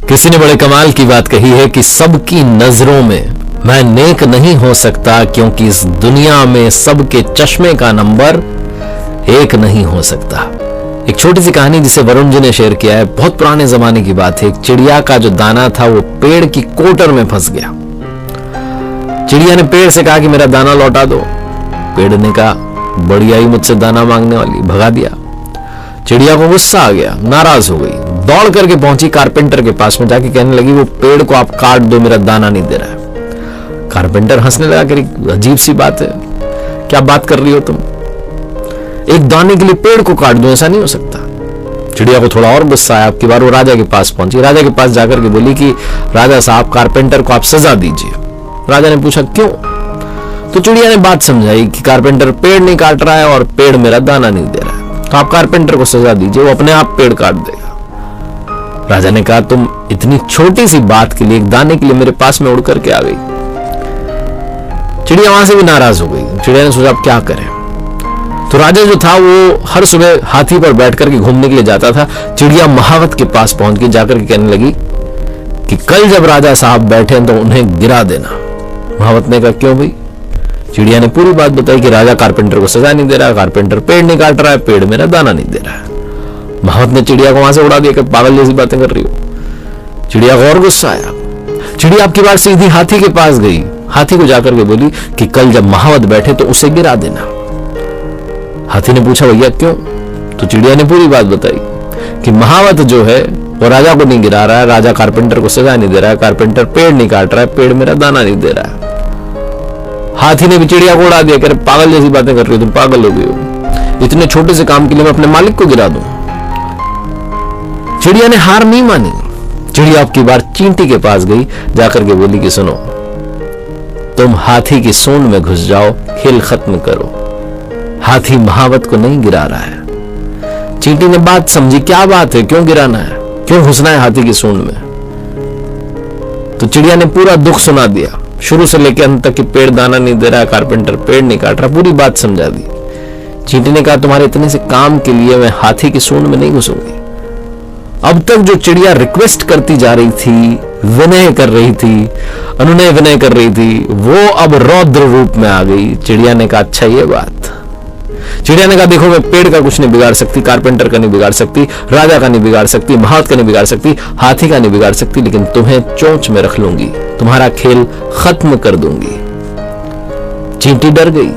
किसी ने बड़े कमाल की बात कही है कि सबकी नजरों में मैं नेक नहीं हो सकता, क्योंकि इस दुनिया में सबके चश्मे का नंबर एक नहीं हो सकता। एक छोटी सी कहानी जिसे वरुण जी ने शेयर किया है, बहुत पुराने जमाने की बात है। एक चिड़िया का जो दाना था वो पेड़ की कोटर में फंस गया। चिड़िया ने पेड़ से कहा कि मेरा दाना लौटा दो। पेड़ ने कहा बड़ी आई मुझसे दाना मांगने वाली, भगा दिया। चिड़िया को गुस्सा आ गया, नाराज हो गई, दौड़ करके पहुंची कारपेंटर के पास में, जाके कहने लगी वो पेड़ को आप काट दो, मेरा दाना नहीं दे रहा है। कारपेंटर हंसने लगा कि अजीब सी बात है, क्या बात कर रही हो तुम, एक दाने के लिए पेड़ को काट दो, ऐसा नहीं हो सकता। चिड़िया को थोड़ा और गुस्सा आया। आपकी बार वो राजा के पास पहुंची। राजा के पास जाकर के बोली कि राजा साहब, कारपेंटर को आप सजा दीजिए। राजा ने पूछा क्यों? तो चिड़िया ने बात समझाई कि कारपेंटर पेड़ नहीं काट रहा है और पेड़ मेरा दाना नहीं दे रहा है, तो आप कारपेंटर को सजा दीजिए, वो अपने आप पेड़ काट देगा। राजा ने कहा तुम इतनी छोटी सी बात के लिए, एक दाने के लिए मेरे पास में उड़ करके आ गई। चिड़िया वहां से भी नाराज हो गई। चिड़िया ने सोचा अब क्या करें। तो राजा जो था वो हर सुबह हाथी पर बैठ करके घूमने के लिए जाता था। चिड़िया महावत के पास पहुंच के जाकर के कहने लगी कि कल जब राजा साहब बैठे तो उन्हें गिरा देना। महावत ने कहा क्यों भाई? चिड़िया ने पूरी बात बताई कि राजा कारपेंटर को सजा नहीं दे रहा, कारपेंटर पेड़ नहीं काट रहा है, पेड़ मेरा दाना नहीं दे रहा है। महावत ने चिड़िया को वहां से उड़ा दिया कि पागल जैसी बातें कर रही हो। चिड़िया को और गुस्सा आया। चिड़िया आपकी बात सीधी हाथी के पास गई। हाथी को जाकर के बोली कि कल जब महावत बैठे तो उसे गिरा देना। हाथी ने पूछा भैया क्यों? तो चिड़िया ने पूरी बात बताई कि महावत जो है वो राजा को नहीं गिरा रहा है, राजा कारपेंटर को सजा नहीं दे रहा है, कारपेंटर पेड़ नहीं काट रहा है, पेड़ मेरा दाना नहीं दे रहा है। हाथी ने भी चिड़िया को उड़ा दिया, कह रहे पागल जैसी बातें कर रही हो तुम, पागल हो गई हो, इतने छोटे से काम के लिए मैं अपने मालिक को गिरा दूं। चिड़िया ने हार नहीं मानी। चिड़िया आपकी बार चींटी के पास गई, जाकर के बोली कि सुनो, तुम हाथी की सूंड में घुस जाओ, खेल खत्म करो, हाथी महावत को नहीं गिरा रहा है। चींटी ने बात समझी, क्या बात है, क्यों गिराना है, क्यों घुसना है हाथी की सूंड में? तो चिड़िया ने पूरा दुख सुना दिया, शुरू से लेकर अंत तक कि पेड़ दाना नहीं दे रहा, कारपेंटर पेड़ नहीं काट रहा, पूरी बात समझा दी। चींटी ने कहा तुम्हारे इतने से काम के लिए मैं हाथी की सूंड में नहीं घुसूंगी। अब तक जो चिड़िया रिक्वेस्ट करती जा रही थी, विनय कर रही थी, अनुनय विनय कर रही थी, वो अब रौद्र रूप में आ गई। चिड़िया ने कहा अच्छा ये बात। चिड़िया ने कहा देखो मैं पेड़ का कुछ नहीं बिगाड़ सकती, कारपेंटर का नहीं बिगाड़ सकती, राजा का नहीं बिगाड़ सकती, महावत का नहीं बिगाड़ सकती, हाथी का नहीं बिगाड़ सकती, लेकिन तुम्हें चोंच में रख लूंगी, तुम्हारा खेल खत्म कर दूंगी। चींटी डर गई।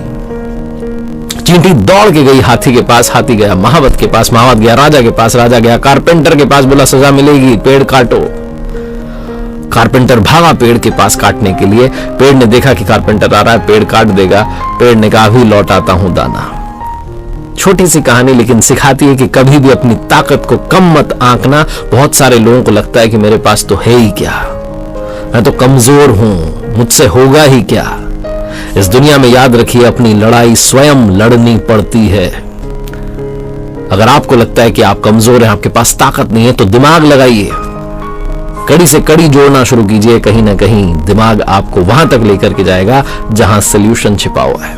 चींटी दौड़ के गई हाथी के पास, हाथी गया महावत के पास, महावत गया राजा के पास, राजा गया कारपेंटर के पास, बोला सजा मिलेगी, पेड़ काटो। कारपेंटर भागा पेड़ के पास काटने के लिए। पेड़ ने देखा कि कारपेंटर आ रहा है, पेड़ काट देगा। पेड़ ने कहा अभी लौटाता हूं दाना। छोटी सी कहानी लेकिन सिखाती है कि कभी भी अपनी ताकत को कम मत आंकना। बहुत सारे लोगों को लगता है कि मेरे पास तो है ही क्या, मैं तो कमजोर हूं, मुझसे होगा ही क्या। इस दुनिया में याद रखिए अपनी लड़ाई स्वयं लड़नी पड़ती है। अगर आपको लगता है कि आप कमजोर हैं, आपके पास ताकत नहीं है, तो दिमाग लगाइए, कड़ी से कड़ी जोड़ना शुरू कीजिए। कहीं ना कहीं दिमाग आपको वहां तक लेकर के जाएगा जहां सॉल्यूशन छिपा हुआ है।